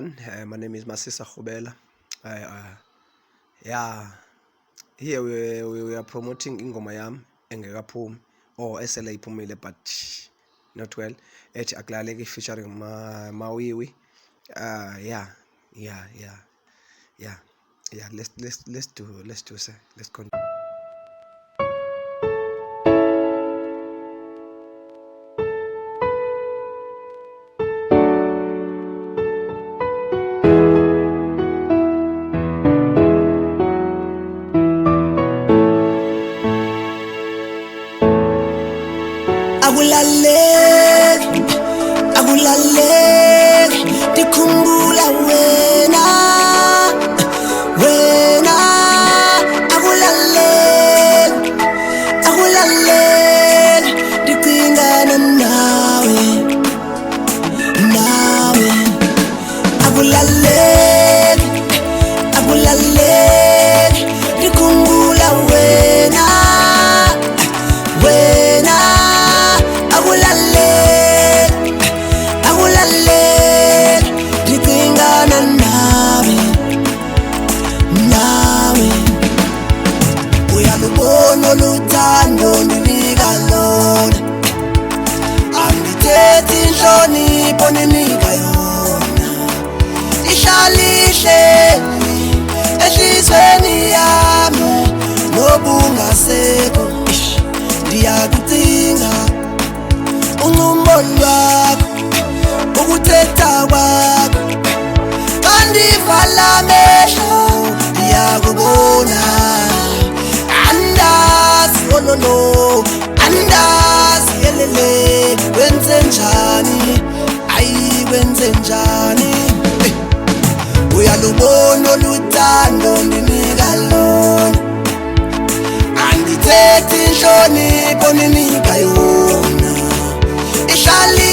My name is Masisa Khubela. Yeah, here we are promoting ingoma yam engekaphumi or esele iphumile but not well. Ethi akulaleki featuring Mawiwi. Yeah, yeah, yeah, yeah, yeah. Let's continue. Akulaleki dikhumbula wena akulaleki dicingana nawe akulaleki dikhumbula wena akulaleki dicingana nawe uyalubona oluthando ndinika lona angithethi inhlonipho ninika yona ihlalihle ehlizweni yami nobungasekho ndiyakucinga uncumo lwakho ukuthetha kwakho kandivala amehlo ndiyakubona andazi ololo andazi yelele wenze njani wenze njani uyalubona oluthando ndinika lona andithethi inhlonipho ninika yona ihlali